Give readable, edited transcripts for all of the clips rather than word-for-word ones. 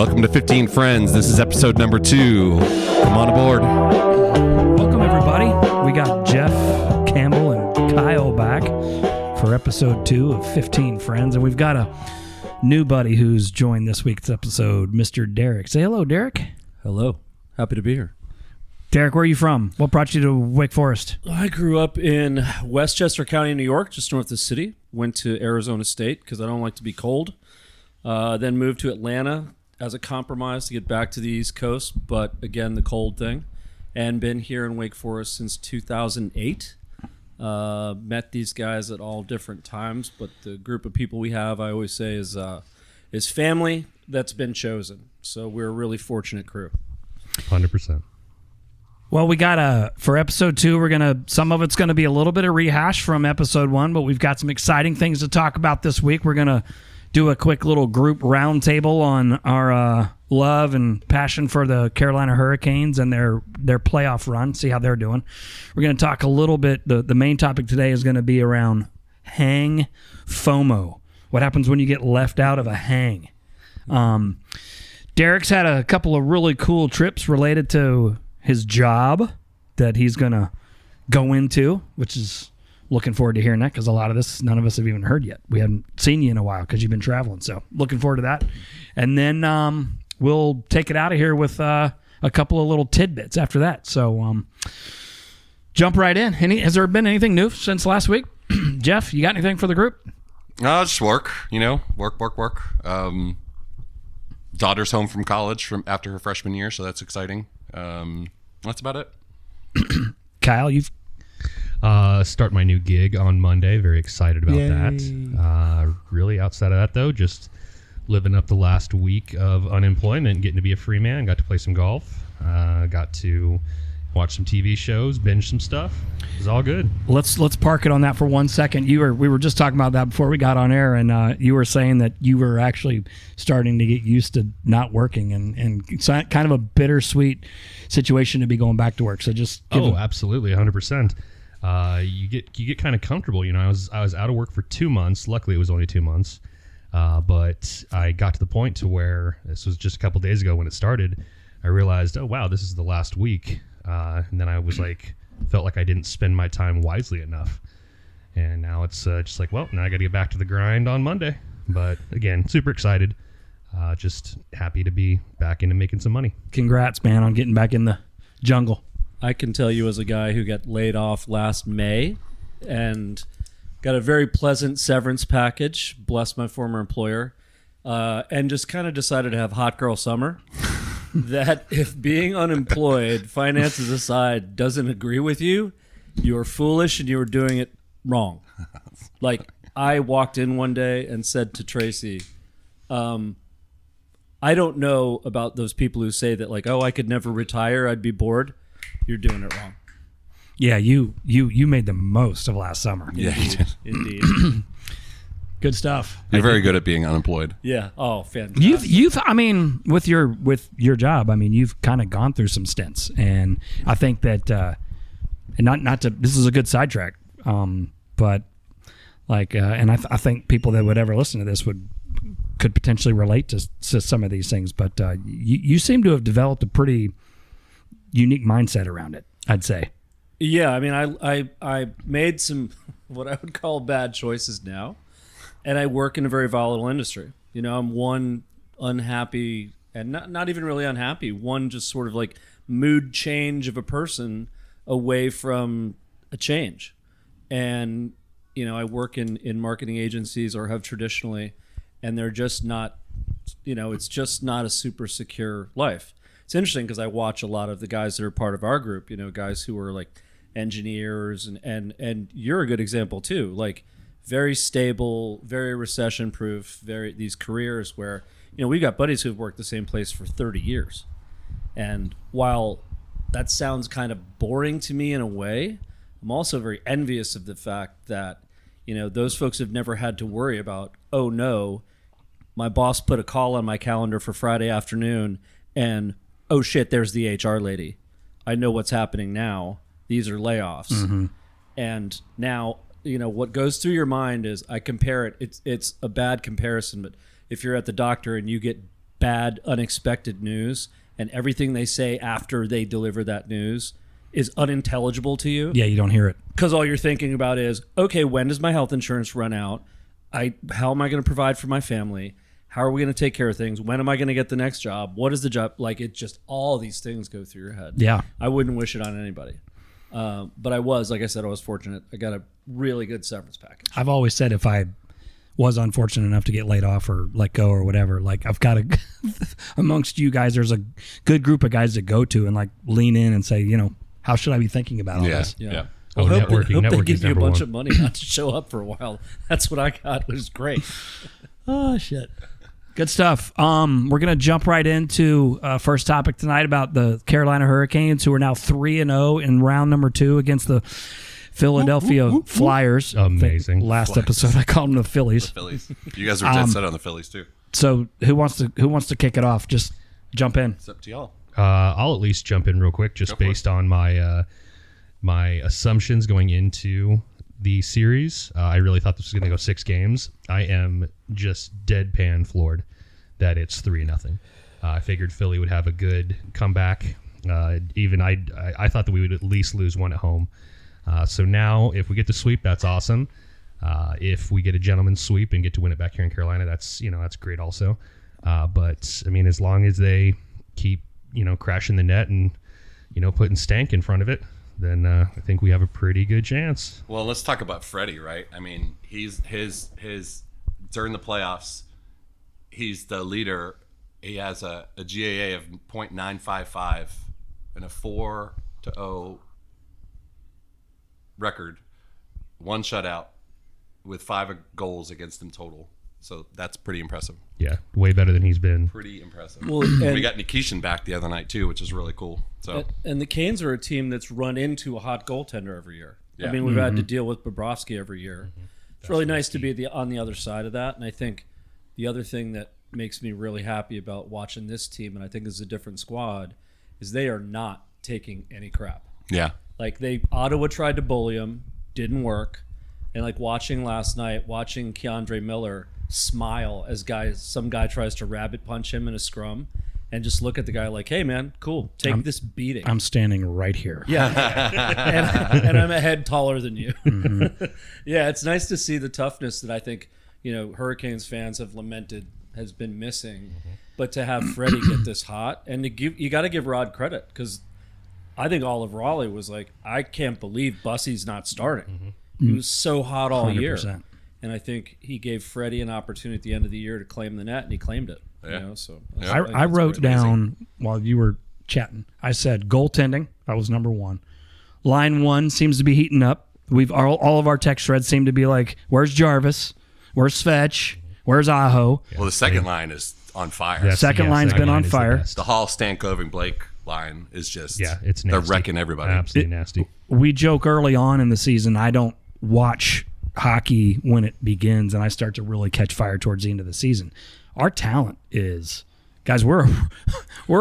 Welcome to 15 Friends. This is episode number 2. Come on aboard. Welcome, everybody. We got Jeff, Campbell, and Kyle back for episode 2 of 15 Friends. And we've got a new buddy who's joined this week's episode, Mr. Derek. Say hello, Derek. Hello. Happy to be here. Derek, where are you from? What brought you to Wake Forest? I grew up in Westchester County, New York, just north of the city. Went to Arizona State because I don't like to be cold. Then moved to Atlanta as a compromise to get back to the East Coast, but again, the cold thing. And been here in Wake Forest since 2008. Met these guys at all different times, but the group of people we have, I always say, is family that's been chosen. So we're a really fortunate crew. 100%. Well, we got for episode 2, some of it's gonna be a little bit of rehash from episode 1, but we've got some exciting things to talk about this week. We're gonna do a quick little group roundtable on our love and passion for the Carolina Hurricanes and their playoff run, see how they're doing. We're going to talk a little bit, the main topic today is going to be around hang FOMO. What happens when you get left out of a hang? Derek's had a couple of really cool trips related to his job that he's going to go into, which is looking forward to hearing that because a lot of this none of us have even heard yet. We haven't seen you in a while because you've been traveling. So looking forward to that. And then we'll take it out of here with a couple of little tidbits after that. So jump right in. Has there been anything new since last week? Jeff, you got anything for the group? Just work, work. Daughter's home from college from after her freshman year, so that's exciting. That's about it. Kyle, you've Start my new gig on Monday. Very excited about that. Really outside of that, though, just living up the last week of unemployment, getting to be a free man. Got to play some golf. Got to watch some TV shows, binge some stuff. It was all good. Let's park it on that for 1 second. We were just talking about that before we got on air, and you were saying that you were actually starting to get used to not working, and it's kind of a bittersweet situation to be going back to work. So just absolutely, 100%. You get kind of comfortable. I was out of work for 2 months. Luckily, it was only 2 months. But I got to the point to where this was just a couple days ago when it started. I realized, oh wow, this is the last week. And then I was felt like I didn't spend my time wisely enough. And now it's just now I got to get back to the grind on Monday. But again, super excited. Just happy to be back into making some money. Congrats, man, on getting back in the jungle. I can tell you as a guy who got laid off last May and got a very pleasant severance package, bless my former employer, and just kind of decided to have hot girl summer, that if being unemployed, finances aside, doesn't agree with you, you are foolish and you are doing it wrong. I walked in one day and said to Tracy, I don't know about those people who say that I could never retire, I'd be bored. You're doing it wrong. Yeah, you made the most of last summer. Yeah, you did. Indeed. Good stuff. You're very good at being unemployed. Yeah. Oh, fantastic. You've with your job, you've kind of gone through some stints, and I think that and not to, this is a good sidetrack, but and I think people that would ever listen to this could potentially relate to some of these things, but you seem to have developed a pretty unique mindset around it, I'd say. Yeah, I made some what I would call bad choices now, and I work in a very volatile industry. I'm one unhappy, and not even really unhappy, one just sort of mood change of a person away from a change. And I work in marketing agencies, or have traditionally, and they're just not, it's just not a super secure life. It's interesting because I watch a lot of the guys that are part of our group, guys who are engineers, and you're a good example too, very stable, very recession proof, these careers where, we've got buddies who've worked the same place for 30 years. And while that sounds kind of boring to me in a way, I'm also very envious of the fact that, those folks have never had to worry about, oh no, my boss put a call on my calendar for Friday afternoon, and oh shit, there's the HR lady. I know what's happening now. These are layoffs. Mm-hmm. And now, what goes through your mind is, I compare it. It's a bad comparison, but if you're at the doctor and you get bad, unexpected news, and everything they say after they deliver that news is unintelligible to you. Yeah, you don't hear it. Because all you're thinking about is, okay, when does my health insurance run out? How am I going to provide for my family? How are we going to take care of things? When am I going to get the next job? What is the job? Like, it just, all these things go through your head. Yeah. I wouldn't wish it on anybody. But like I said, I was fortunate. I got a really good severance package. I've always said if I was unfortunate enough to get laid off or let go or whatever, like I've got to, amongst you guys, there's a good group of guys to go to and like lean in and say, how should I be thinking about all this? Yeah. Oh, Hope networking. they Networking give is you a number bunch one. of money not to show up for a while. That's what I got. It was great. Oh, shit. Good stuff. We're going to jump right into first topic tonight about the Carolina Hurricanes, who are now 3-0 in round number 2 against the Philadelphia Flyers. Amazing. Last episode, I called them the Phillies. Phillies. You guys are dead set on the Phillies too. So who wants to kick it off? Just jump in. It's up to y'all. I'll at least jump in real quick, just based on my my assumptions going into the series. I really thought this was going to go 6 games. I am just deadpan floored that it's 3-0. I figured Philly would have a good comeback. Even I thought that we would at least lose one at home. So now, if we get to sweep, that's awesome. If we get a gentleman's sweep and get to win it back here in Carolina, that's great also. But I mean, as long as they keep crashing the net and putting stank in front of it, then I think we have a pretty good chance. Well, let's talk about Freddie, right? I mean, he's during the playoffs, he's the leader. He has a GAA of .955 and a 4-0 record, 1 shutout with 5 goals against him total. So that's pretty impressive. Yeah, way better than he's been. Pretty impressive. Well, we got Nikishin back the other night too, which is really cool. So and the Canes are a team that's run into a hot goaltender every year. Yeah. I mean, we've had to deal with Bobrovsky every year. It's really nice to be on the other side of that. And I think the other thing that makes me really happy about watching this team, and I think this is a different squad, is they are not taking any crap. yeah, Like Ottawa tried to bully them, didn't work. And like watching Keandre Miller smile as some guy tries to rabbit punch him in a scrum, and just look at the guy like, hey man, cool, take this beating. I'm standing right here. Yeah, and I'm a head taller than you. Mm-hmm. Yeah, it's nice to see the toughness that I think Hurricanes fans have lamented has been missing, but to have Freddie get this hot, and you got to give Rod credit, because I think all of Raleigh was like, I can't believe Bussy's not starting. He was so hot all year. 100%. And I think he gave Freddie an opportunity at the end of the year to claim the net, and he claimed it. Yeah. So Yeah. think I that's wrote great. down while you were chatting. I said goaltending. That was number 1. Line 1 seems to be heating up. We've all of our text threads seem to be like, "Where's Jarvis? Where's Svetch? Where's Aho?" Well, the second line is on fire. Yes, Second line's been on line is the fire. best. The Hall, Stankov, and Blake line is just It's they're nasty. wrecking everybody. Absolutely nasty. We joke early on in the season, I don't watch hockey when it begins, and I start to really catch fire towards the end of the season. Our talent is, guys, we're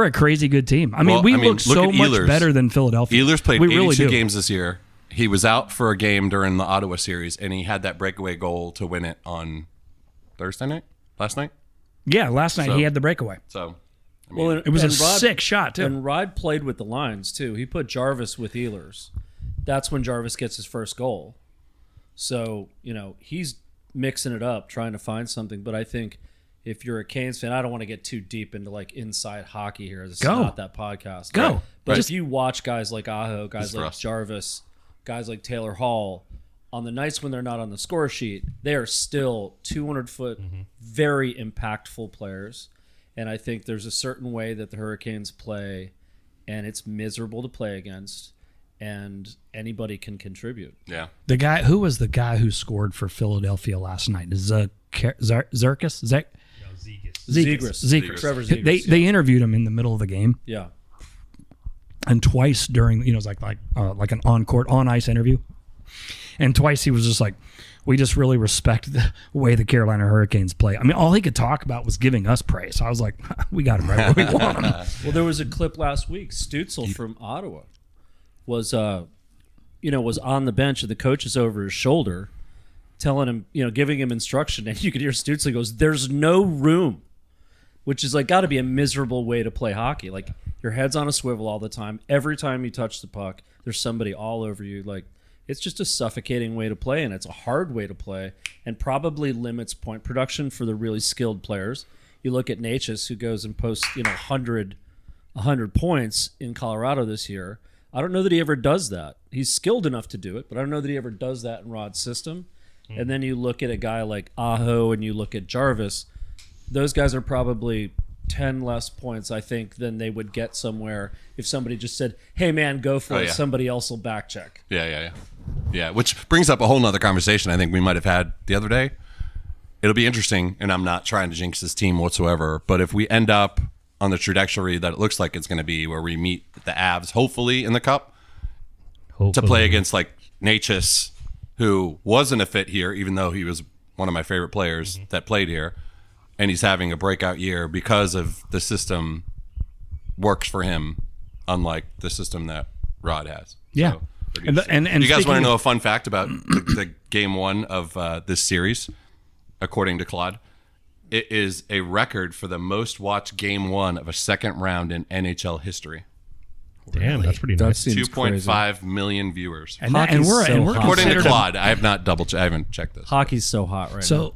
a crazy good team. I mean, Well, we I mean, look look so at much Ehlers. better than Philadelphia. Ehlers played we 82 really do. games this year. He was out for a game during the Ottawa series, and he had that breakaway goal to win it on last night. Yeah, last night So- he had the breakaway. So, I mean, Well, It was a and Rod- sick shot, too. And Rod played with the lines too. He put Jarvis with Ehlers. That's when Jarvis gets his first goal. So, he's mixing it up, trying to find something. But I think if you're a Canes fan, I don't want to get too deep into like inside hockey here. This Go. is not that podcast. Go. But Just- if you watch guys like Aho, guys Just for like us. Jarvis, guys like Taylor Hall, on the nights when they're not on the score sheet, they are still 200-foot, very impactful players. And I think there's a certain way that the Hurricanes play, and it's miserable to play against, and anybody can contribute. yeah. Who was the guy who scored for Philadelphia last night? Zerkis? Zegras. Trevor Zegras. They interviewed him in the middle of the game, Yeah. and twice during, it was like an on ice interview, and twice he was just like, "We just really respect the way the Carolina Hurricanes play." I mean, all he could talk about was giving us praise. So I was like, "We got him right where we want him." Well, there was a clip last week. Stutzel from Ottawa was on the bench, and the coach is over his shoulder, telling him, giving him instruction, and you could hear Stutzel goes, "There's no room which is like got to be a miserable way to play hockey. Like your head's on a swivel all the time. Every time you touch the puck, there's somebody all over you. Like it's just a suffocating way to play, and it's a hard way to play, and probably limits point production for the really skilled players. You look at Natchez, who goes and posts 100 points in Colorado this year. I don't know that he ever does that. He's skilled enough to do it, but I don't know that he ever does that in Rod's system. And then you look at a guy like Aho and you look at Jarvis. Those guys are probably 10 less points, I think, than they would get somewhere if somebody just said, hey, man, go for it. Somebody else will back check. Yeah, which brings up a whole nother conversation I think we might have had the other day. It'll be interesting, and I'm not trying to jinx this team whatsoever, but if we end up on the trajectory that it looks like it's going to be, where we meet the Avs, hopefully, in the Cup, to play against, like, Natchez, who wasn't a fit here, even though he was one of my favorite players that played here, and he's having a breakout year because of the system works for him, unlike the system that Rod has. Yeah. So, and you guys want to know a fun fact about the game one of this series? According to Claude, it is a record for the most watched game one of a second round in NHL history. Damn, that's pretty nice. 2.5 million viewers. And we're according to Claude. I have not I haven't checked this. Hockey's so hot right now. So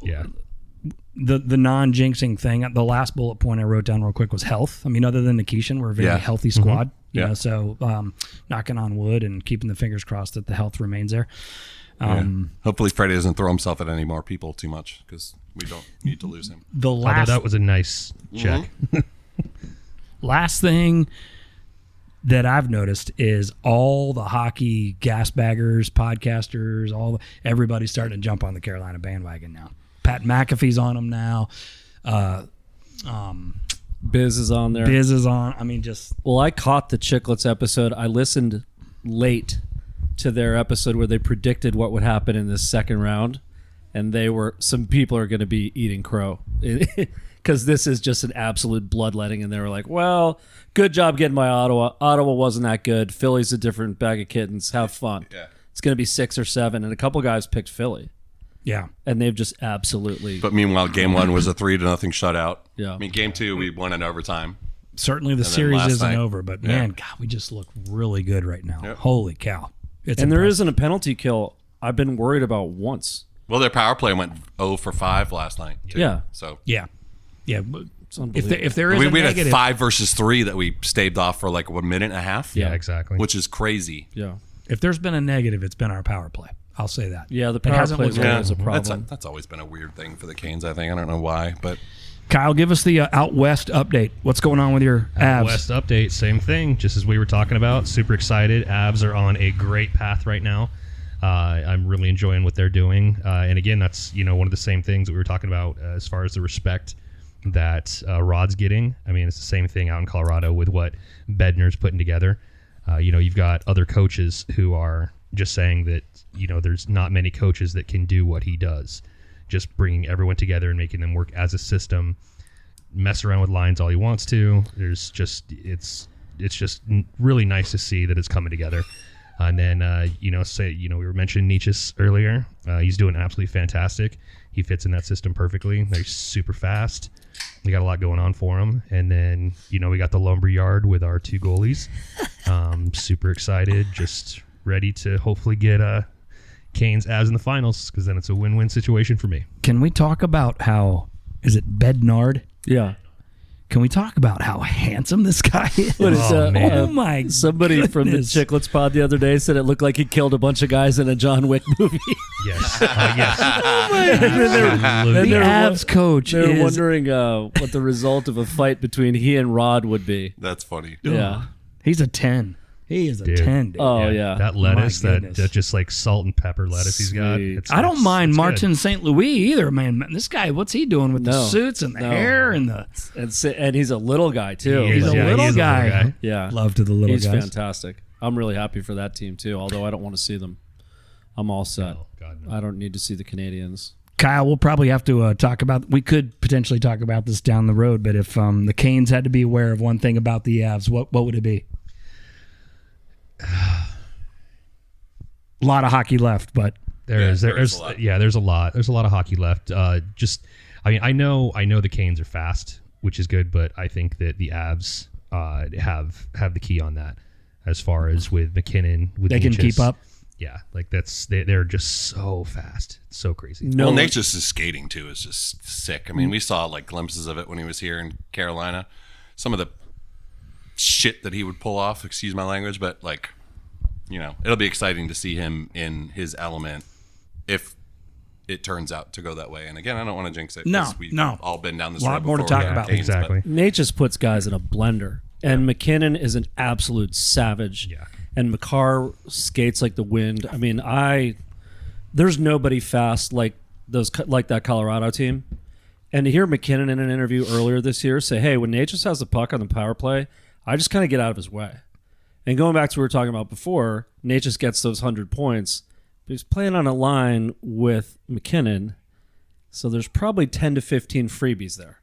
the non-jinxing thing, the last bullet point I wrote down real quick was health. I mean, other than Nikishin, we're a very healthy squad. You know, so knocking on wood and keeping the fingers crossed that the health remains there. Hopefully Freddie doesn't throw himself at any more people too much, because we don't need to lose him. Although that was a nice check. Last thing that I've noticed is all the hockey gas baggers, podcasters, everybody's starting to jump on the Carolina bandwagon now. Pat McAfee's on them now. Biz is on there. Biz is on. I mean, just... Well, I caught the Chicklets episode. I listened late to their episode where they predicted what would happen in this second round, and some people are going to be eating crow because this is just an absolute bloodletting, and they were like, well, good job getting by Ottawa wasn't that good. Philly's a different bag of kittens. Have fun. It's going to be 6 or 7, and a couple guys picked Philly. And they've just absolutely... But meanwhile, game one was a 3-0 shutout. I mean, game two, we won in overtime. Certainly the series isn't over, but man, God, we just look really good right now. Holy cow. There isn't a penalty kill I've been worried about once. Well, their power play went 0 for 5 last night, too. So If there is we a had negative, 5 versus 3 that we staved off for like 1.5 minutes. Yeah, exactly. Which is crazy. Yeah. If there's been a negative, it's been our power play. I'll say that. Yeah, the power play is always a problem. That's always been a weird thing for the Canes, I think. I don't know why, but... Kyle, give us the out west update. What's going on with your Avs? Out west update, same thing, just as we were talking about. Super excited. Avs are on a great path right now. I'm really enjoying what they're doing. And again, that's one of the same things that we were talking about as far as the respect that Rod's getting. I mean, it's the same thing out in Colorado with what Bednar's putting together. You've got other coaches who are just saying that, there's not many coaches that can do what he does. Just bringing everyone together and making them work as a system, mess around with lines all he wants to. It's just really nice to see that it's coming together. And then, we were mentioning Natchez earlier. He's doing absolutely fantastic. He fits in that system perfectly. They're super fast. We got a lot going on for him. And then, we got the lumberyard with our 2 goalies. Super excited. Just ready to hopefully get Canes Avs in the finals, because then it's a win-win situation for me. Can we talk about is it Bednard? Yeah. Can we talk about how handsome this guy is? Oh my Somebody from the Chicklets pod the other day said it looked like he killed a bunch of guys in a John Wick movie. Yes. Yes. The Avs coach They're wondering what the result of a fight between he and Rod would be. That's funny. Yeah. He's a 10. He is a 10, dude. Oh, yeah. That lettuce, that just like salt and pepper lettuce he's got. I don't mind Martin St. Louis either, man. This guy, what's he doing with the suits and the hair and and he's a little guy, too. He's a little guy. Yeah. Love to the little guys. He's fantastic. I'm really happy for that team, too, although I don't want to see them. I'm all set. Oh, God, no. I don't need to see the Canadians. Kyle, we'll probably have to we could potentially talk about this down the road, but if the Canes had to be aware of one thing about the Avs, what would it be? A lot of hockey left, but there's a lot of hockey left. I know the Canes are fast. which is good. But I think that the Avs have the key on that as far as with McKinnon. With They can Necas. keep up. Yeah, like they're just so fast. It's so crazy. No, Well, Nature's skating too is just sick. I mean, we saw like glimpses of it when he was here in Carolina. Some of the shit that he would pull off, excuse my language, but like, it'll be exciting to see him in his element if it turns out to go that way. And again, I don't want to jinx it. 'Cause we've all been down this road Lot more to before talk with about. Canes, Exactly. Nate just puts guys in a blender, and McKinnon is an absolute savage. Yeah. And McCarr skates like the wind. I mean, there's nobody fast like that Colorado team. And to hear McKinnon in an interview earlier this year say, "Hey, when Nate just has the puck on the power play, I just kind of get out of his way." And going back to what we were talking about before, Nate just gets those 100 points. But he's playing on a line with McKinnon, so there's probably 10 to 15 freebies there.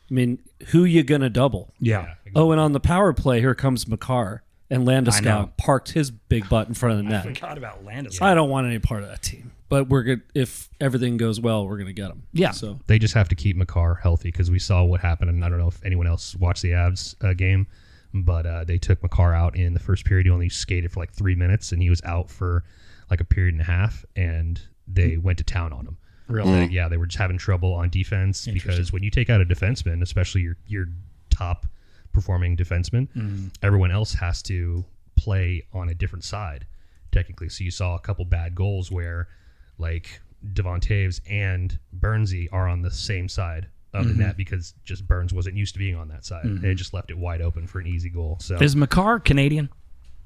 I mean, who you gonna double? Yeah. Oh, and on the power play, here comes McCarr. And I know. Landeskog parked his big butt in front of the net. I forgot about Landeskog. I don't want any part of that team. But we're good. If everything goes well, we're going to get him. Yeah. So They just have to keep McCarr healthy because we saw what happened. And I don't know if anyone else watched the Avs game, but they took McCarr out in the first period. He only skated for like 3 minutes, and he was out for like a period and a half, and they went to town on him. Really? Yeah, they were just having trouble on defense because when you take out a defenseman, especially your top performing defenseman, everyone else has to play on a different side technically. So you saw a couple bad goals where like Devon Taves and Burnsy are on the same side of the net because just Burns wasn't used to being on that side. They just left it wide open for an easy goal. So Is McCarr Canadian?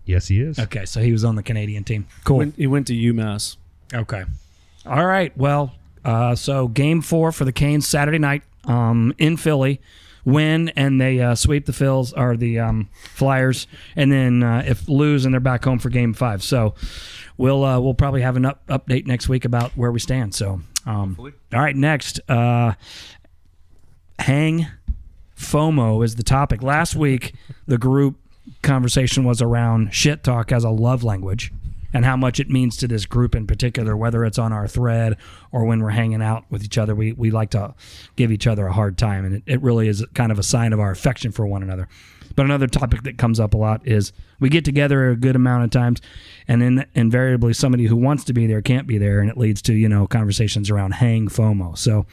yes, he is. Okay, so he was on the Canadian team. Cool. he went to UMass. Okay. All right. Well, so game 4 for the Canes Saturday night in Philly. Win and they sweep the Phils or the Flyers, and then if lose and they're back home for game 5. So we'll probably have an update next week about where we stand. So all right, next hang FOMO is the topic. Last week the group conversation was around shit talk as a love language and how much it means to this group in particular, whether it's on our thread or when we're hanging out with each other. We like to give each other a hard time, and it really is kind of a sign of our affection for one another. But another topic that comes up a lot is we get together a good amount of times, and then invariably somebody who wants to be there can't be there, and it leads to conversations around hang FOMO. So,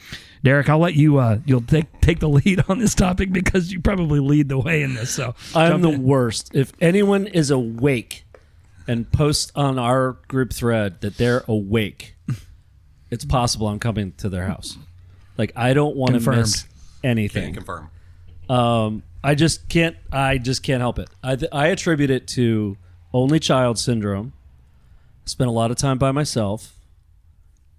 Derek, I'll let you you'll take the lead on this topic because you probably lead the way in this. So I'm the worst. If anyone is awake and posts on our group thread that they're awake, it's possible I'm coming to their house. Like, I don't want to miss anything. Can confirm. I just can't help it. I attribute it to only child syndrome. Spent a lot of time by myself,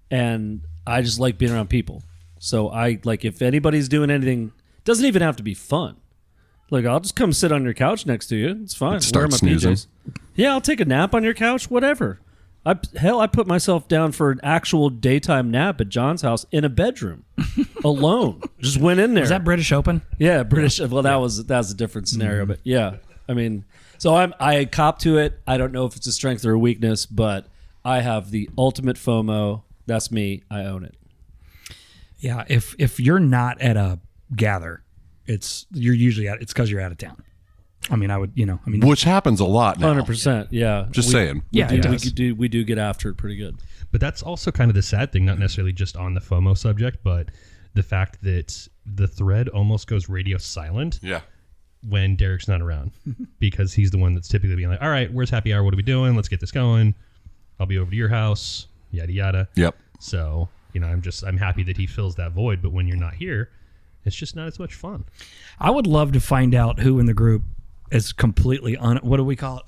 and I just like being around people. So I like, if anybody's doing anything, doesn't even have to be fun. Like, I'll just come sit on your couch next to you. It's fine. Start Wear my snoozing. PJs. Yeah, I'll take a nap on your couch. Whatever. I put myself down for an actual daytime nap at John's house in a bedroom, alone. Just went in there. Is that British Open? Yeah, British. Well, that was a different scenario, but yeah. I mean, so I cop to it. I don't know if it's a strength or a weakness, but I have the ultimate FOMO. That's me. I own it. Yeah. If you're not at a gather, it's because you're out of town. I mean, Which happens a lot now. 100%. Yeah. Just saying. Yeah, it does. We do get after it pretty good. But that's also kind of the sad thing, not necessarily just on the FOMO subject, but the fact that the thread almost goes radio silent Yeah. when Derek's not around because he's the one that's typically being like, all right, where's happy hour? What are we doing? Let's get this going. I'll be over to your house, yada, yada. Yep. So, I'm happy that he fills that void, but when you're not here, it's just not as much fun. I would love to find out who in the group is completely what do we call it?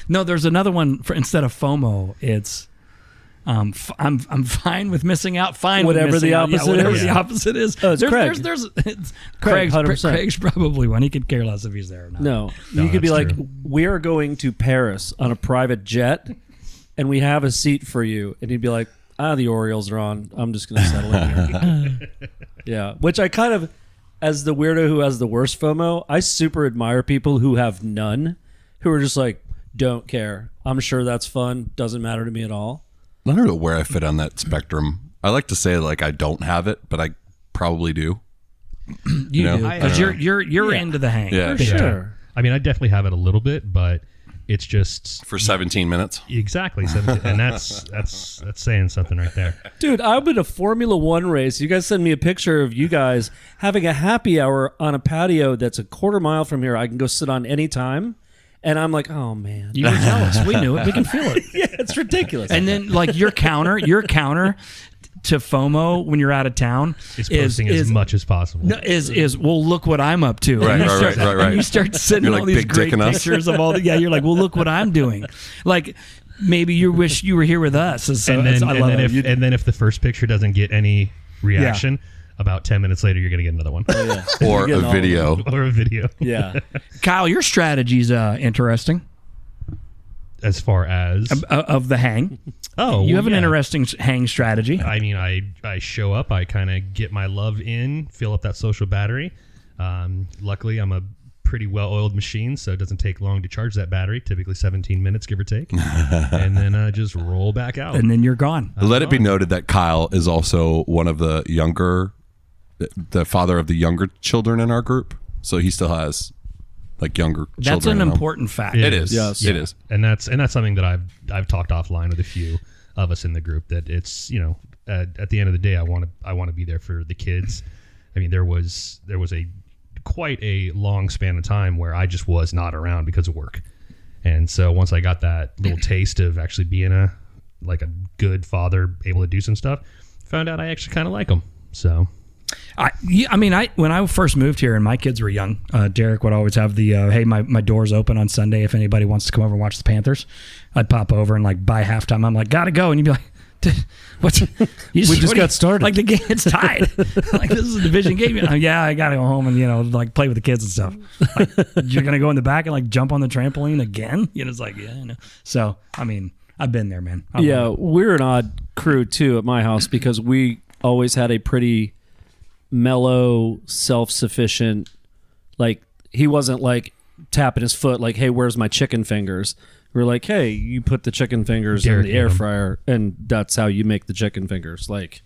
No, there's another one for instead of FOMO. It's I'm fine with missing out. Fine, Whatever with missing the out. opposite Whatever is. the opposite is. Oh, it's Craig. It's Craig, 100%. Craig's probably one. He could care less if he's there or not. No, you could be that's like, true. we are going to Paris on a private jet, and we have a seat for you. And he'd be like, the Orioles are on. I'm just going to settle in here. Yeah, which I kind of, as the weirdo who has the worst FOMO, I super admire people who have none, who are just like, don't care. I'm sure that's fun. Doesn't matter to me at all. I don't know where I fit on that spectrum. I like to say like I don't have it, but I probably do. You know? do, because you're into the hang. Yeah. For sure. I mean, I definitely have it a little bit, but it's just For 17 minutes. exactly 17, and that's saying something right there. Dude, I'm in a Formula One race. You guys send me a picture of you guys having a happy hour on a patio that's a quarter mile from here. I can go sit on any time. And I'm like, oh, man. You were jealous. We knew it. We can feel it. Yeah, it's ridiculous. And then, like, your counter to FOMO when you're out of town It's posting as much as possible. is well, look what I'm up to. Right, And you right, start, right, right. And you start sending You're all like these big great dicking us. pictures of all the. Yeah, you're like, well, look what I'm doing. Like, maybe you wish you were here with us. So and then, I love it. and then if the first picture doesn't get any reaction, about 10 minutes later, you're going to get another one. Or You're a getting all video. Or a video. yeah. Kyle, your strategy's interesting. As far as... Of the hang. Oh, You have an yeah. interesting hang strategy. I mean, I show up, I kind of get my love in, fill up that social battery. Luckily, I'm a pretty well-oiled machine, so it doesn't take long to charge that battery, typically 17 minutes, give or take. And then just roll back out. And then you're gone. Let it be noted that Kyle is also one of the father of the younger children in our group. So he still has like younger That's children. an at home. important fact. It is. Yes. It is. And that's something that I've talked offline with a few of us in the group, that it's, at the end of the day, I want to be there for the kids. I mean, there was quite a long span of time where I just was not around because of work. And so once I got that little taste of actually being a good father, able to do some stuff, found out I actually kind of like them. So when I first moved here and my kids were young, Derek would always have the hey, my door's open on Sunday if anybody wants to come over and watch the Panthers. I'd pop over and like by halftime I'm like, gotta go, and you'd be like, what? We just got started. Like the game's tied. Like this is a division game. Yeah, I gotta go home and like play with the kids and stuff. Like, you're gonna go in the back and like jump on the trampoline again? It's like, yeah, I know. So I mean, I've been there, man. Yeah, we're an odd crew, too, at my house because we always had a pretty mellow, self-sufficient, like, he wasn't, like, tapping his foot like, hey, where's my chicken fingers? We're like, hey, you put the chicken fingers Derek in the air him. fryer, and that's how you make the chicken fingers. Like,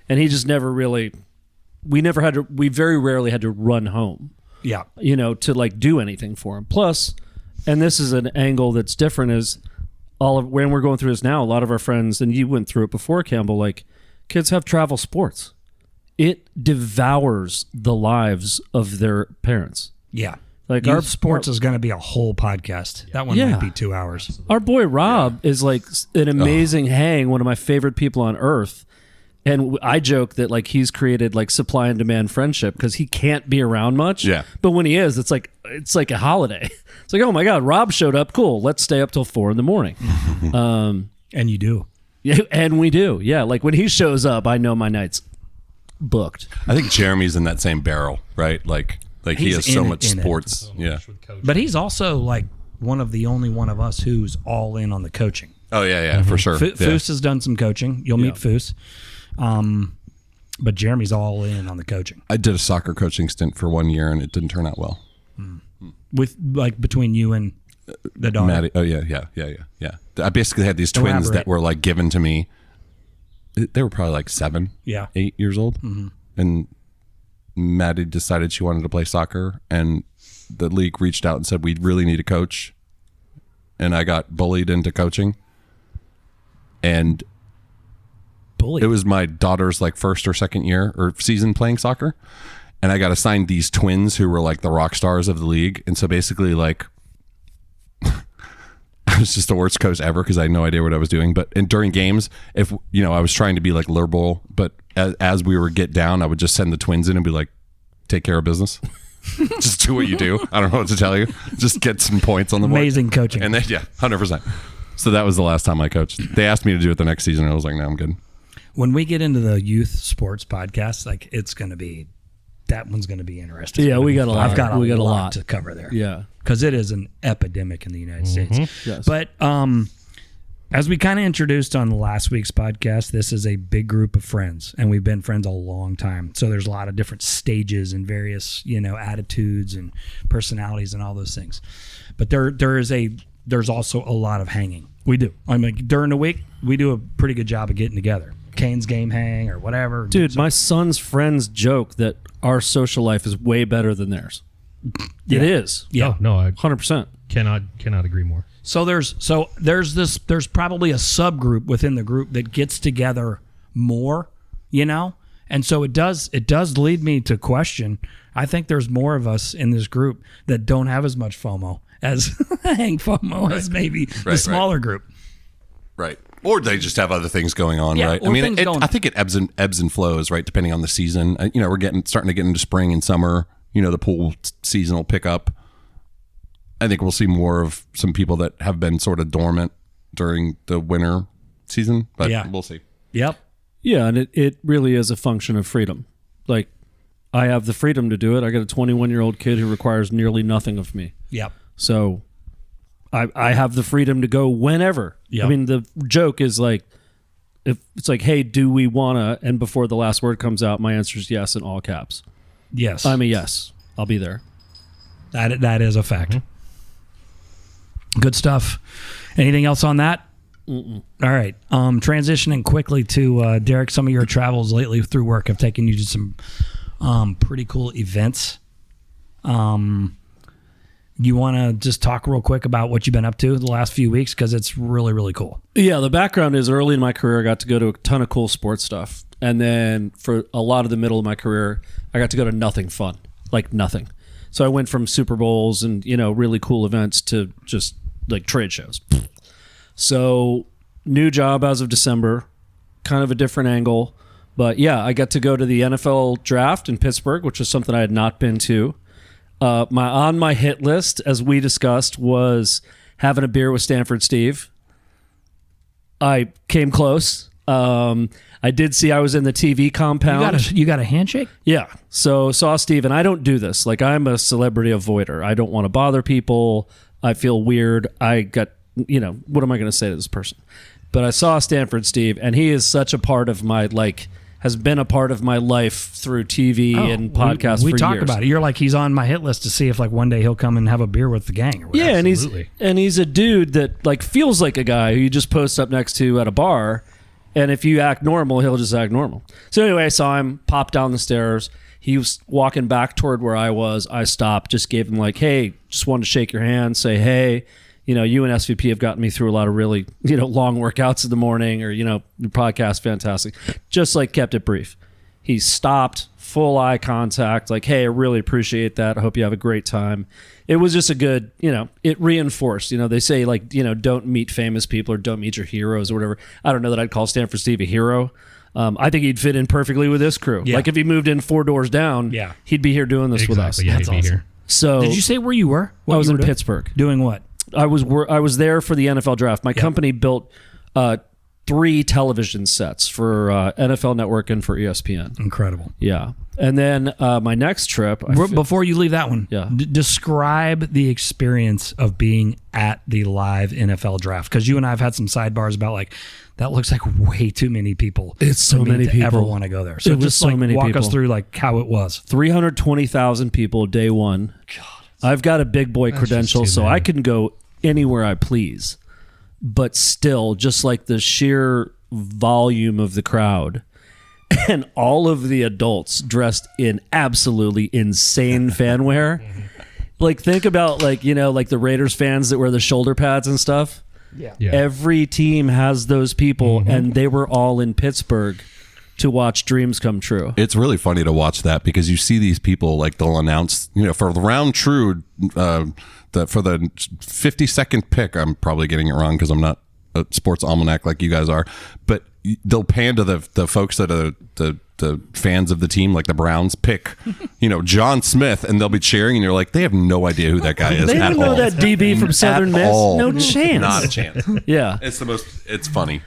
and he just never really, we very rarely had to run home, Yeah. to, like, do anything for him. Plus, and this is an angle that's different, is when we're going through this now, a lot of our friends, and you went through it before, Campbell, like, kids have travel sports. It devours the lives of their parents. Yeah. Like Youth our sports is going to be a whole podcast. That one Yeah. might be 2 hours. Our boy Rob is like an amazing hang, one of my favorite people on earth. And I joke that like he's created like supply and demand friendship because he can't be around much. Yeah. But when he is, it's like a holiday. It's like, oh my God, Rob showed up. Cool. Let's stay up till 4 a.m. And you do. Yeah, and we do. Yeah. Like when he shows up, I know my night's booked. I think Jeremy's in that same barrel, right? Like he He's has so in it, much in it. sports. Yeah. But he's also like one of the only one of us who's all in on the coaching. Oh yeah, for sure. Yeah. Foose has done some coaching. You'll meet Foose. But Jeremy's all in on the coaching. I did a soccer coaching stint for 1 year and it didn't turn out well. With like between you and the daughter. Maddie. Oh yeah. I basically had these twins Elaborate. that were like given to me. They were probably like 7, Yeah. 8 years old, and Maddie decided she wanted to play soccer, and the league reached out and said we really need a coach, and I got bullied into coaching, and Bully. it was my daughter's like first or second year or season playing soccer, and I got assigned these twins who were like the rock stars of the league, and so basically like I was just the worst coach ever because I had no idea what I was doing. But during games, if I was trying to be like liberal, but as we would get down, I would just send the twins in and be like, "Take care of business, just do what you do." I don't know what to tell you. Just get some points on the board. Amazing coaching. And then 100%. So that was the last time I coached. They asked me to do it the next season, and I was like, "No, I'm good." When we get into the youth sports podcast, like that one's going to be interesting. Yeah, we got a lot. I've got a We got a lot lot. to cover there. Yeah. Because it is an epidemic in the United States. Yes. But as we kind of introduced on last week's podcast, this is a big group of friends, and we've been friends a long time. So there's a lot of different stages and various, attitudes and personalities and all those things. But there's also a lot of hanging. We do. I mean, during the week, we do a pretty good job of getting together. Canes game hang or whatever. Dude, my son's friends joke that our social life is way better than theirs. It is. Yeah. No, I 100%. cannot agree more. So there's probably a subgroup within the group that gets together more, and so it does lead me to question. I think there's more of us in this group that don't have as much FOMO as as maybe the smaller group. Right. Or they just have other things going on, Yeah, right? I or mean, things going- I think it ebbs and flows, right, depending on the season. We're starting to get into spring and summer. The pool season will pick up. I think we'll see more of some people that have been sort of dormant during the winter season, but we'll see. Yep. Yeah, and it really is a function of freedom. Like, I have the freedom to do it. I got a 21-year-old kid who requires nearly nothing of me. Yep. So I have the freedom to go whenever. Yep. I mean, the joke is like, if it's like, hey, do we wanna? And before the last word comes out, my answer is yes in all caps. Yes. I'm a yes. I'll be there. That is a fact. Good stuff. Anything else on that? All right. Transitioning quickly to Derek, some of your travels lately through work have taken you to some pretty cool events. You want to just talk real quick about what you've been up to the last few weeks? Because it's really, really cool. Yeah, the background is early in my career, I got to go to a ton of cool sports stuff. And then for a lot of the middle of my career, I got to go to nothing fun, like nothing. So I went from Super Bowls and, really cool events to just like trade shows. So new job as of December, kind of a different angle. But yeah, I got to go to the NFL draft in Pittsburgh, which was something I had not been to. My hit list, as we discussed, was having a beer with Stanford Steve. I came close. I did see I was in the TV compound. You got a handshake? Yeah. So saw Steve, and I don't do this. Like, I'm a celebrity avoider. I don't want to bother people. I feel weird. I got, what am I going to say to this person? But I saw Stanford Steve, and he is such a part of my, has been a part of my life through TV and podcasts we for talk years. about it. You're like, he's on my hit list to see if one day he'll come and have a beer with the gang. Or whatever. Yeah, Absolutely. and he's a dude that feels like a guy who you just post up next to at a bar, and if you act normal, he'll just act normal. So anyway, I saw him pop down the stairs. He was walking back toward where I was. I stopped, just gave him hey, just wanted to shake your hand, say hey. You and SVP have gotten me through a lot of really, long workouts in the morning, or, your podcast, fantastic. Just kept it brief. He stopped, full eye contact, hey, I really appreciate that. I hope you have a great time. It was just a good, it reinforced, they say don't meet famous people or don't meet your heroes or whatever. I don't know that I'd call Stanford Steve a hero. I think he'd fit in perfectly with this crew. Yeah. If he moved in 4 doors down, he'd be here doing this with us. Yeah, That's he'd be awesome. here. So Did you say where you were? I was you in were doing? Pittsburgh. Doing what? I was there for the NFL draft. My company built 3 television sets for NFL Network and for ESPN. Incredible. Yeah. And then my next trip... Before you leave that one, Yeah. Describe the experience of being at the live NFL draft. Because you and I have had some sidebars about that looks like way too many people. It's so for me many to people. ever want to go there. So It was just so many walk people. us through how it was. 320,000 people day one. God, I've got a big boy credential, just too so many. I can go anywhere I please. But still, just the sheer volume of the crowd and all of the adults dressed in absolutely insane fanwear. Think about the Raiders fans that wear the shoulder pads and stuff. Yeah. Yeah. Every team has those people, and they were all in Pittsburgh to watch dreams come true. It's really funny to watch that because you see these people they'll announce, for the round true, for the 52nd pick. I'm probably getting it wrong because I'm not a sports almanac like you guys are, but they'll pan to the folks that are the fans of the team, like the Browns pick, John Smith, and they'll be cheering, and you're like, they have no idea who that guy is. They at don't know all. that DB from Southern Miss. all. No chance. Not a chance. Yeah. It's funny.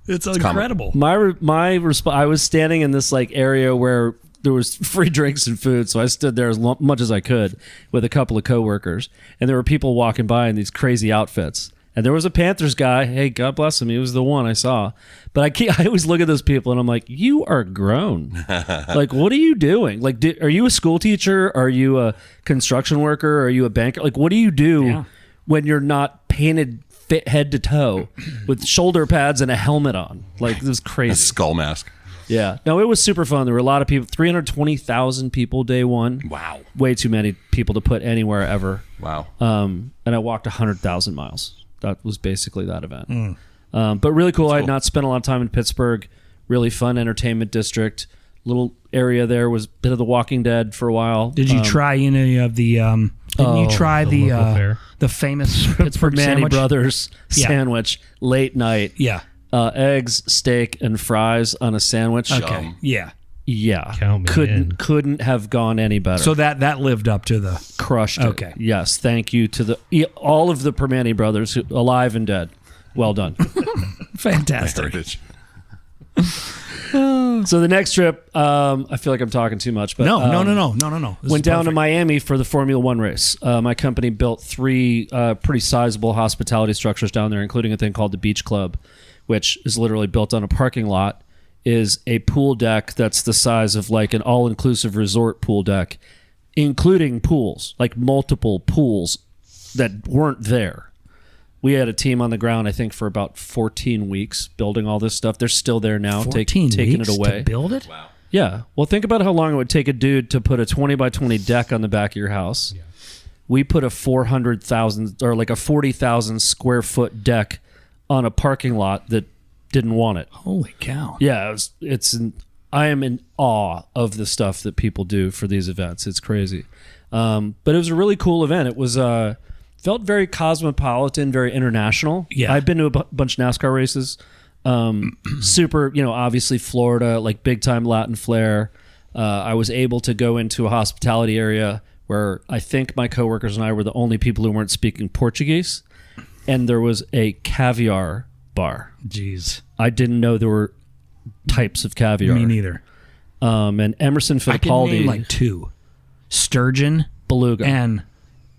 It's incredible. My I was standing in this area where there was free drinks and food, so I stood there as much as I could with a couple of coworkers, and there were people walking by in these crazy outfits. And there was a Panthers guy. Hey, God bless him. He was the one I saw. But I always look at those people and I'm like, you are grown. What are you doing? Are you a school teacher? Are you a construction worker? Are you a banker? What do you do when you're not painted fit head to toe with shoulder pads and a helmet on. Like, it was A crazy. skull mask. Yeah. No, it was super fun. There were a lot of people, 320,000 people day one. Wow. Way too many people to put anywhere ever. Wow. And I walked 100,000 miles. That was basically that event. But really cool. I had not spent a lot of time in Pittsburgh. Really fun entertainment district. Little area there was a bit of The Walking Dead for a while. Did you try any of the? Didn't you try the local fare? the famous Pittsburgh Manny sandwich? Brothers Yeah. sandwich late night? Yeah. Eggs, steak, and fries on a sandwich. Okay. Yeah. Yeah, Count me in. couldn't have gone any better. So that lived up to the. Crushed it. Okay. Yes, thank you to all of the Permane brothers, alive and dead. Well done. Fantastic. Heritage. So the next trip, I feel like I'm talking too much, but No. This went is down to perfect. Miami for the Formula One race. My company built 3 pretty sizable hospitality structures down there, including a thing called the Beach Club, which is literally built on a parking lot, is a pool deck that's the size of like an all-inclusive resort pool deck, including pools, like multiple pools that weren't there. We had a team on the ground, I think, for about 14 weeks building all this stuff. They're still there now, 14 taking weeks it away. to build it. Wow. Yeah. Well, think about how long it would take a dude to put a 20 by 20 deck on the back of your house. Yeah. We put a 400,000 or like a 40,000 square foot deck on a parking lot that didn't want it. Holy cow! Yeah, I am in awe of the stuff that people do for these events. It's crazy. But it was a really cool event. It was felt very cosmopolitan, very international. Yeah. I've been to a bunch of NASCAR races. Super, obviously Florida, like big time Latin flair. I was able to go into a hospitality area where I think my coworkers and I were the only people who weren't speaking Portuguese. And there was a caviar bar. Jeez, I didn't know there were types of caviar. me neither. And Emerson I can Fittipaldi, name like 2: sturgeon beluga. and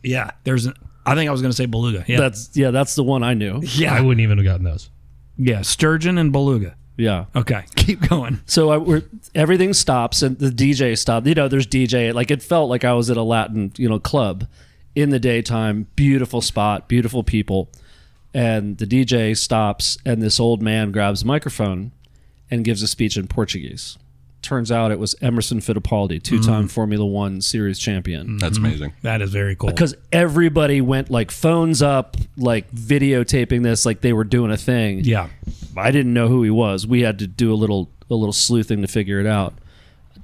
I think I was going to say beluga. Yeah, That's the one I knew. I wouldn't even have gotten those. yeah, sturgeon and beluga. Yeah. Okay, keep going. So everything stops and the DJ stopped. There's DJ. Like it felt like I was at a Latin, club in the daytime. Beautiful spot, beautiful people. And the DJ stops and this old man grabs a microphone and gives a speech in Portuguese. Turns out it was Emerson Fittipaldi, 2-time Formula One series champion. That's amazing. That is very cool. Because everybody went like phones up, like videotaping this, like they were doing a thing. Yeah. I didn't know who he was. We had to do a little sleuthing to figure it out.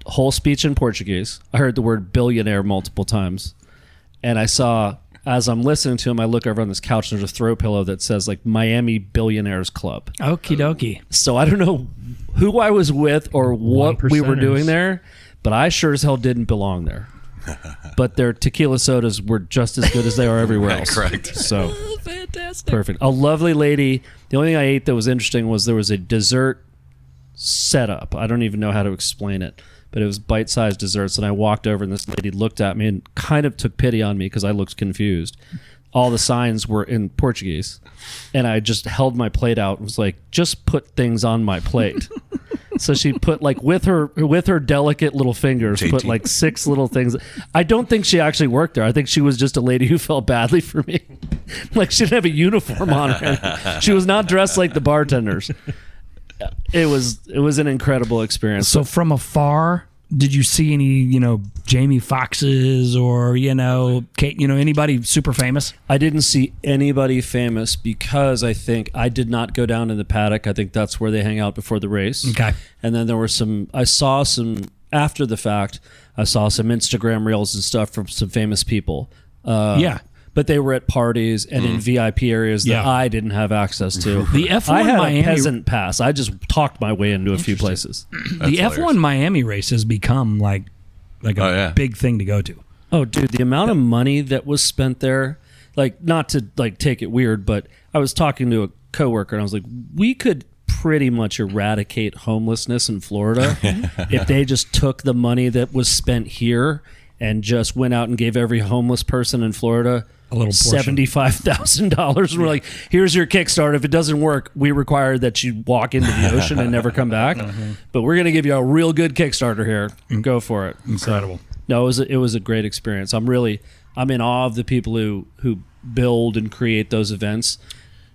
Whole speech in Portuguese. I heard the word billionaire multiple times. And I saw, as I'm listening to him, I look over on this couch and there's a throw pillow that says like Miami Billionaires Club. Okie dokie. So I don't know who I was with or what we were doing there, but I sure as hell didn't belong there. But their tequila sodas were just as good as they are everywhere Right, else. correct. So Fantastic. perfect. A lovely lady. The only thing I ate that was interesting was there was a dessert setup. I don't even know how to explain it, but it was bite-sized desserts. And I walked over and this lady looked at me and kind of took pity on me because I looked confused. All the signs were in Portuguese. And I just held my plate out and was like, just put things on my plate. So she put like with her delicate little fingers, JT. put like 6 little things. I don't think she actually worked there. I think she was just a lady who felt badly for me. Like she didn't have a uniform on her. She was not dressed like the bartenders. It was an incredible experience. So from afar, did you see any, Jamie Foxxes or, Kate, anybody super famous? I didn't see anybody famous because I think I did not go down in the paddock. I think that's where they hang out before the race. Okay. And then there were after the fact, I saw some Instagram reels and stuff from some famous people. Yeah. But they were at parties and in VIP areas that Yeah. I didn't have access to. The F1 I had Miami a peasant pass. I just talked my way into a few places. The F1 Miami race has become like a big thing to go to. Oh, dude, the amount of money that was spent there, like not to like take it weird, but I was talking to a coworker and I was like, we could pretty much eradicate homelessness in Florida if they just took the money that was spent here and just went out and gave every homeless person in Florida a little portion. $75,000. And we're like, here's your Kickstarter. If it doesn't work, we require that you walk into the ocean and never come back. But we're going to give you a real good Kickstarter here. Go for it. Incredible. No, it was a great experience. I'm in awe of the people who build and create those events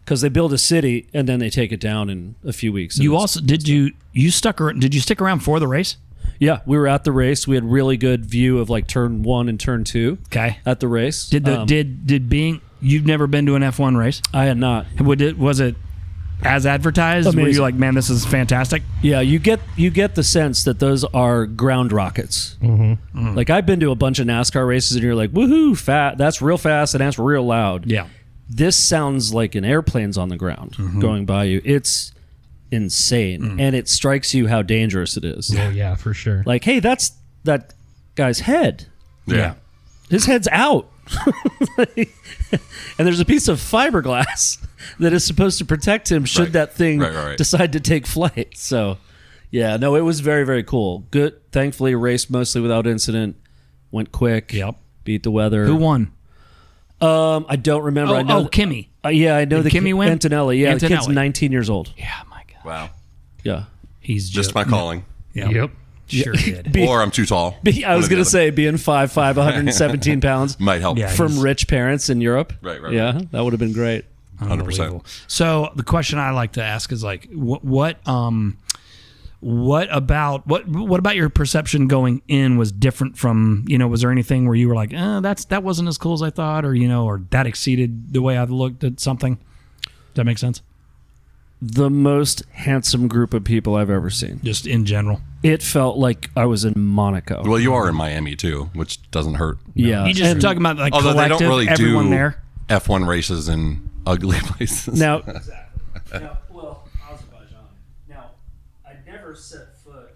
because they build a city and then they take it down in a few weeks. You also did you stick around for the race? Yeah, we were at the race. We had really good view of like turn 1 and turn 2. Okay. At the race. Did being you've never been to an F1 race? I had not. Was it as advertised? Amazing. Were you like, man, this is fantastic? Yeah, you get the sense that those are ground rockets. Mm-hmm. Like I've been to a bunch of NASCAR races and you're like, woohoo, that's real fast and that's real loud. Yeah. This sounds like an airplane's on the ground going by you. It's insane, and it strikes you how dangerous it is. Oh yeah, for sure. Like, hey, that's that guy's head. Yeah. His head's out. And there's a piece of fiberglass that is supposed to protect him should Right. that thing Right. decide to take flight. So, yeah, no, it was very, very cool. Good. Thankfully, raced mostly without incident. Went quick. Yep. Beat the weather. Who won? I don't remember. I know. Kimmy. Yeah, I know Did Kimmy win? Antonelli. Yeah, the kid's Antonelli. 19 years old. Yeah, my God. Wow. Yeah. He's Just my calling. Yeah. Yep. Sure did. Or I'm too tall. I was going to say being 5'5", 117 pounds Might help. Yeah. from rich parents in Europe. Right. Yeah, that would have been great. 100%. Unbelievable. So the question I like to ask is like, what about your perception going in was different from, was there anything where you were like, that wasn't as cool as I thought, or or that exceeded the way I looked at something? Does that make sense? The most handsome group of people I've ever seen. Just in general. It felt like I was in Monaco. Well, you are in Miami too, which doesn't hurt. Yeah. You just and talking about like Although they collective, don't really everyone do there. F1 races in ugly places. Now, Well, Azerbaijan. Now, I never set foot.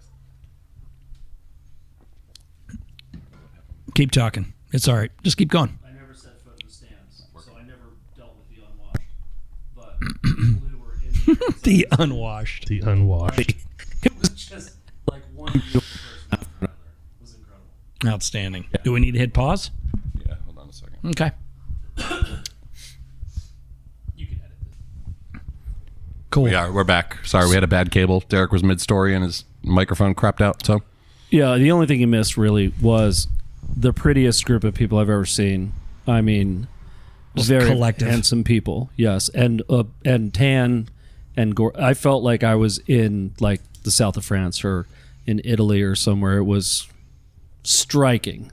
Keep talking. It's all right. Just keep going. I never set foot in the stands, so I never dealt with the unwashed. But people who were in The unwashed. The unwashed. it was just like one beautiful person after another. It was incredible. Outstanding. Do we need to hit pause? Yeah, hold on a second. Okay. You can edit this. Cool. We're back. Sorry, we had a bad cable. Derek was mid-story and his microphone crapped out, so. yeah, the only thing you missed really was the prettiest group of people I've ever seen. I mean, Just very collective. handsome people. Yes, and tan and I felt like I was in like the south of France or in Italy or somewhere. It was striking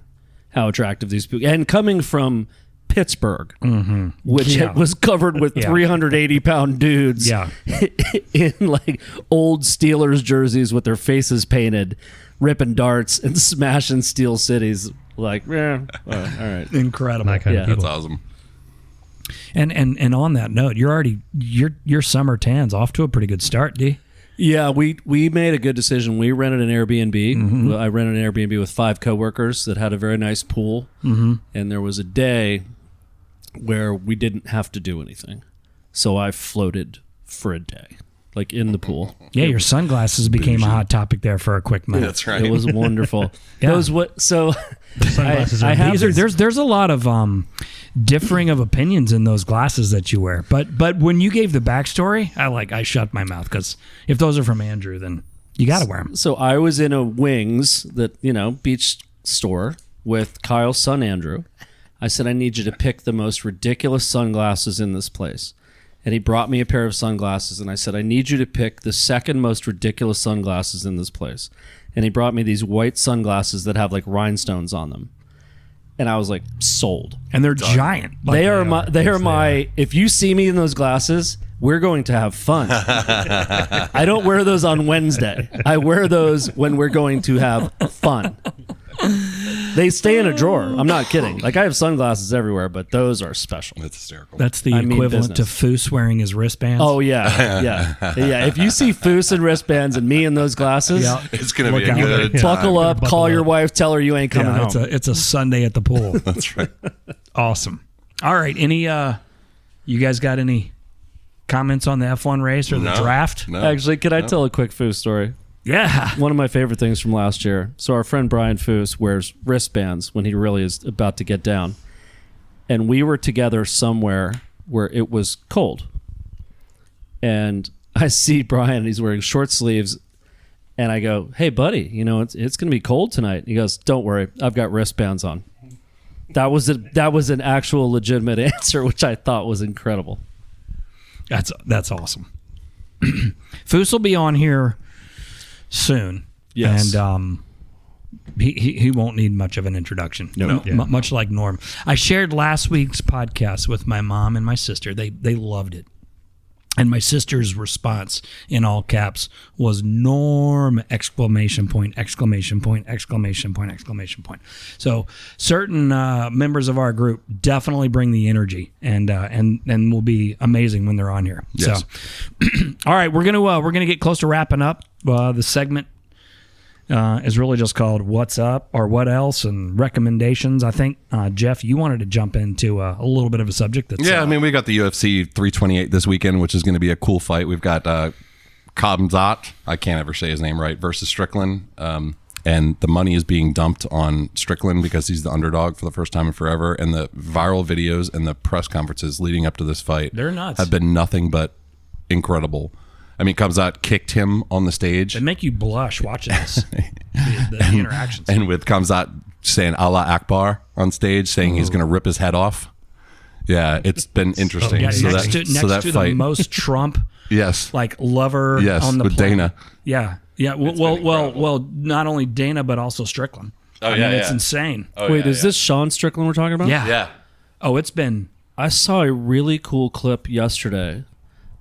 how attractive these people, and coming from Pittsburgh, which Yeah. was covered with 380-pound dudes Yeah. in like old Steelers jerseys with their faces painted, ripping darts and smashing steel cities. Like, all right. Incredible. That kind Yeah. of That's people. awesome. And on that note, your summer tan's off to a pretty good start, D. Yeah, we made a good decision. We rented an Airbnb. I rented an Airbnb with 5 coworkers that had a very nice pool. And there was a day where we didn't have to do anything. So I floated for a day, like in the pool. Yeah, your sunglasses became a hot topic there for a quick minute. That's right. It was wonderful. Yeah. Those what so Sunglasses I are have There's a lot of differing of opinions in those glasses that you wear. But when you gave the backstory, I shut my mouth, because if those are from Andrew, then you got to wear them. So I was in a Wings beach store with Kyle's son Andrew. I said, I need you to pick the most ridiculous sunglasses in this place. And he brought me a pair of sunglasses, and I said, I need you to pick the second most ridiculous sunglasses in this place. And he brought me these white sunglasses that have like rhinestones on them. And I was like, sold. And they're giant. They are my if you see me in those glasses, we're going to have fun. I don't wear those on Wednesday. I wear those when we're going to have fun. They stay in a drawer. I'm not kidding. Like, I have sunglasses everywhere, but those are special. That's hysterical. That's the I mean equivalent to business. Foose wearing his wristbands. Oh, yeah. Yeah. If you see Foose and wristbands and me in those glasses, Yeah. It's going to be Look a out. good Yeah. time. buckle up, Buckle call your up. wife, tell her you ain't coming Yeah, home. it's a Sunday at the pool. That's right. Awesome. All right. Any you guys got any comments on the F1 race or the No. draft? No. Actually, could I tell a quick Foose story? Yeah. One of my favorite things from last year. So our friend Brian Foose wears wristbands when he really is about to get down. And we were together somewhere where it was cold. And I see Brian, he's wearing short sleeves. And I go, hey, buddy, it's going to be cold tonight. He goes, don't worry, I've got wristbands on. That was an actual legitimate answer, which I thought was incredible. That's awesome. Foose will be on here soon. Yes. And he won't need much of an introduction. No. Yeah. Much like Norm. I shared last week's podcast with my mom and my sister. They loved it. And my sister's response in all caps was Norm! Exclamation point, exclamation point, exclamation point, exclamation point. So certain members of our group definitely bring the energy and will be amazing when they're on here. Yes. So all right, we're gonna get close to wrapping up. The segment is really just called What's Up or What Else and recommendations. I think, Jeff, you wanted to jump into a little bit of a subject. That's, Yeah, I mean, we got the UFC 328 this weekend, which is going to be a cool fight. We've got Campbell, I can't ever say his name right, versus Strickland. And the money is being dumped on Strickland because he's the underdog for the first time in forever. And the viral videos and the press conferences leading up to this fight They're nuts. have been nothing but incredible. I mean, Kamzat kicked him on the stage. They make you blush watching this. the interactions. And with Kamzat saying Allah Akbar on stage, saying he's going to rip his head off. Yeah, it's been interesting. Yeah, so next that, to so that the fight, most Trump yes, lover yes, on the with planet. Dana. Yeah. Well, not only Dana but also Strickland. Oh, I yeah, mean, it's yeah. insane. Oh, Wait, yeah, is this Sean Strickland we're talking about? Yeah. Yeah. Oh, it's been. I saw a really cool clip yesterday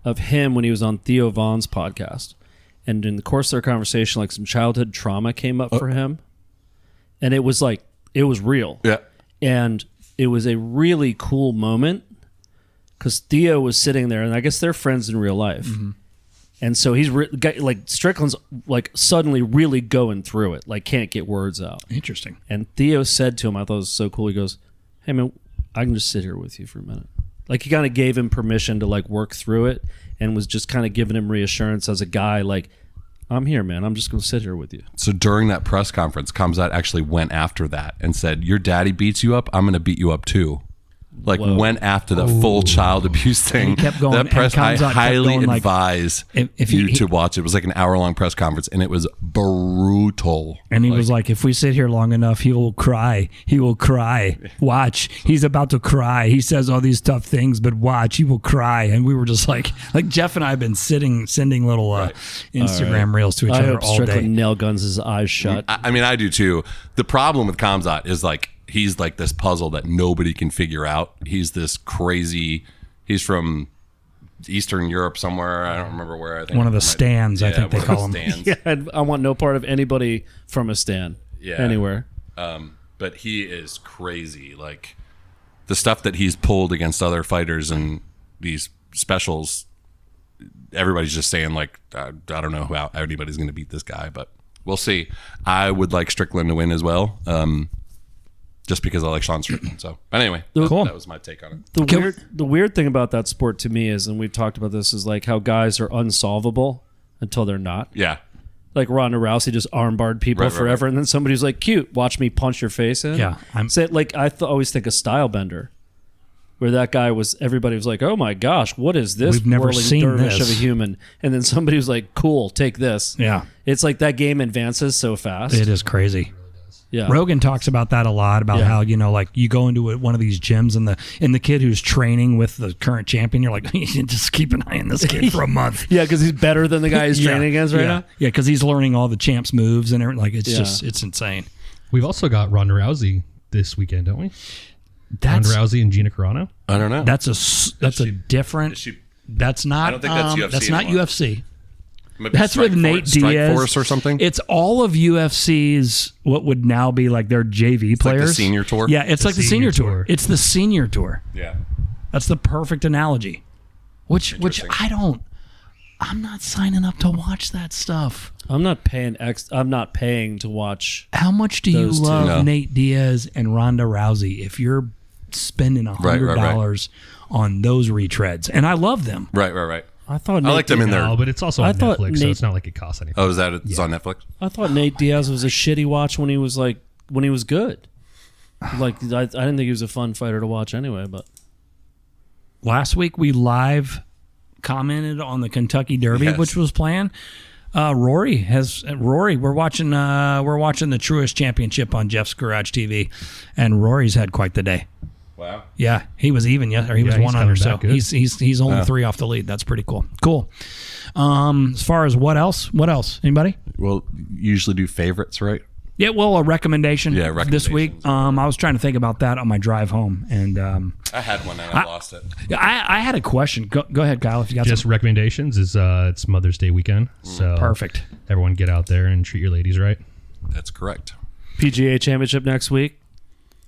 of him when he was on Theo Vaughn's podcast. And in the course of their conversation, like some childhood trauma came up for him. And it was real. Yeah. And it was a really cool moment because Theo was sitting there, and I guess they're friends in real life. Mm-hmm. And so he's like Strickland's like suddenly really going through it, like can't get words out. Interesting. And Theo said to him, I thought it was so cool. He goes, "Hey man, I can just sit here with you for a minute." Like he kind of gave him permission to like work through it, and was just kind of giving him reassurance as a guy, like, "I'm here, man. I'm just going to sit here with you." So during that press conference, Kamzat actually went after that and said, "Your daddy beats you up. I'm going to beat you up too." Like went after the full child abuse thing. he kept going, That press, and I Kamzat kept highly going, like, advise if you he- to watch. It was like an hour-long press conference, and it was brutal. And he was like, if we sit here long enough, he will cry. He will cry. Watch. He's about to cry. He says all these tough things, but watch. He will cry. And we were just like Jeff and I have been sending little Instagram reels to each I other hope all Strickland day. nail guns his eyes shut. I mean, I do too. The problem with Kamzat is like he's like this puzzle that nobody can figure out. He's this crazy. He's from Eastern Europe somewhere. I don't remember where. I think One of the stands, I think they call them. Stands. Yeah, I want no part of anybody from a stand. Yeah. Anywhere. But he is crazy. Like the stuff that he's pulled against other fighters and these specials. Everybody's just saying like, I don't know how anybody's going to beat this guy, but we'll see. I would like Strickland to win as well. Just because I like Sean Strickland. So, but anyway, Cool. that was my take on it. The weird thing about that sport to me is, and we've talked about this, is like how guys are unsolvable until they're not. Yeah. Like Ronda Rousey just armbarred people Right, forever, right. and then somebody's like, "Cute, watch me punch your face in." Yeah, Say like I always think of Stylebender, where that guy was. Everybody was like, "Oh my gosh, what is this?" We've never whirling seen dervish this. of a human, and then somebody was like, "Cool, take this." Yeah. It's like that game advances so fast. It is crazy. Yeah. Rogan talks about that a lot, about Yeah. how, like you go into one of these gyms and the kid who's training with the current champion, you're like, you just keep an eye on this kid for a month. Yeah, because he's better than the guy he's training against right now. Yeah, because he's learning all the champs' moves and everything. Like it's Yeah. just, it's insane. We've also got Ronda Rousey this weekend, don't we? That's Ronda Rousey and Gina Carano. I don't know. that's a different. That's not. I don't think that's UFC That's not anymore. UFC. Maybe That's with Nate Strike Diaz. Force or something. It's all of UFC's what would now be like their JV like players. the senior tour? Yeah, it's like the senior tour. It's the senior tour. Yeah. That's the perfect analogy. Which Interesting. I'm not signing up to watch that stuff. I'm not paying to watch. How much do you Those two. love No. Nate Diaz and Ronda Rousey if you're spending $100 on those retreads? And I love them. Right. I thought I like them in there. No, but it's also I on thought Netflix, so Nate- it's not like it costs anything. Oh, is that it's on Netflix? I thought Nate Diaz was a shitty watch when he was good. Like I didn't think he was a fun fighter to watch anyway. But Last week we live commented on the Kentucky Derby, Yes. which was playing. Rory, we're watching the Truist Championship on Jeff's Garage TV, and Rory's had quite the day. Wow. Yeah, he was even. Yeah, or he was he's 1 coming under. back So good. he's only 3 off the lead. That's pretty cool. Cool. As far as what else? Anybody? We'll usually do favorites, right? Yeah, well, a recommendation. Yeah, this week. recommendations. I was trying to think about that on my drive home, and I had one and I lost it. I had a question. Go ahead, Kyle, if you got Just some. recommendations is it's Mother's Day weekend, so Perfect. Everyone get out there and treat your ladies right. That's correct. PGA Championship next week.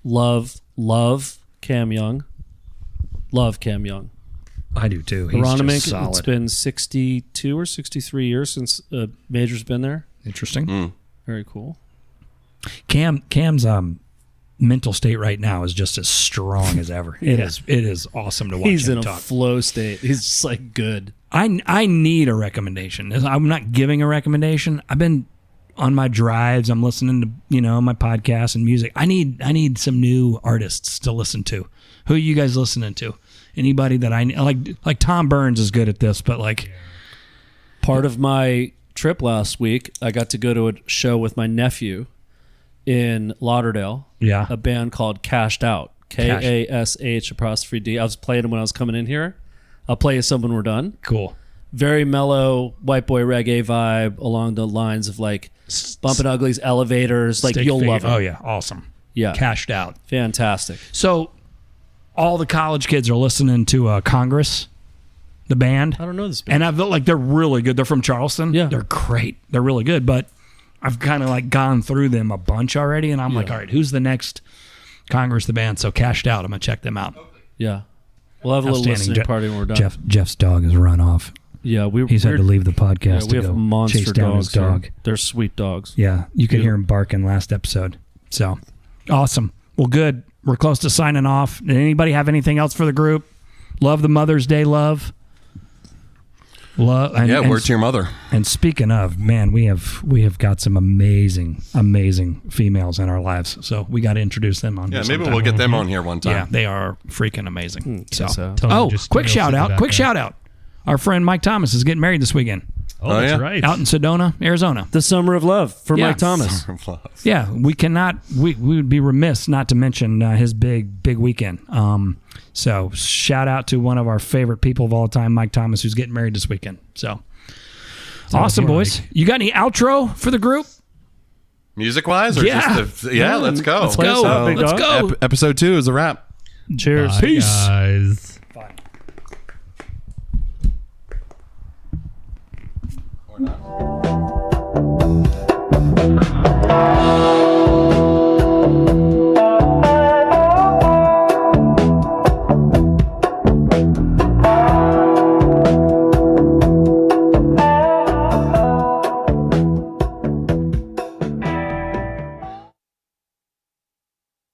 Love Cam Young. Love Cam Young. I do too. He's Aronimink, just solid. it's been 62 or 63 years since Major's been there. Interesting. Very cool. Cam's mental state right now is just as strong as ever. It is awesome to watch He's him in a talk. flow state. He's just like good. I need a recommendation. I'm not giving a recommendation. I've been on my drives. I'm listening to my podcasts and music. I need some new artists to listen to. Who are you guys listening to? Anybody that I like Tom Burns is good at this, but like Part of my trip last week, I got to go to a show with my nephew in Lauderdale. Yeah. A band called Cashed Out. Kash apostrophe D. I was playing them when I was coming in here. I'll play you some when we're done. cool. Very mellow white boy reggae vibe along the lines of like Bumpin' Uglies, Elevators. Like Stick you'll figure. love it. Oh yeah, awesome. Yeah. Cashed Out. Fantastic. So all the college kids are listening to Congress, the band. I don't know this band. And I've like they're really good. They're from Charleston. Yeah. They're great. They're really good. But I've kind of like gone through them a bunch already, and I'm like, all right, who's the next Congress the band? So Cashed Out. I'm gonna check them out. Yeah. We'll have a little Outstanding. listening party when we're done. Jeff's dog has run off. Yeah, He's had to leave the podcast Yeah, we to have go monster chase down dogs. his dog. Here. They're sweet dogs. Yeah, you could hear him barking last episode. So awesome. Well, good. We're close to signing off. Did anybody have anything else for the group? Love the Mother's Day love. Love. And, Word to your mother. And speaking of, man, we have got some amazing females in our lives. So we got to introduce them on. Yeah, here maybe sometime. we'll get them on here one time. Yeah, they are freaking amazing. So, so. Tell them just quick go shout sit out! back Quick there. shout out! Our friend Mike Thomas is getting married this weekend Oh, that's yeah? right. out in Sedona, Arizona. The Summer of Love for Yeah. Mike Thomas. Yeah, we would be remiss not to mention his big weekend. So shout out to one of our favorite people of all time, Mike Thomas, who's getting married this weekend. So awesome, more boys. like- You got any outro for the group? Music wise, or Yeah. just let's go. Let's go. Go. Big Let's dog. go. Episode 2 is a wrap. Cheers. Bye, guys. Or not.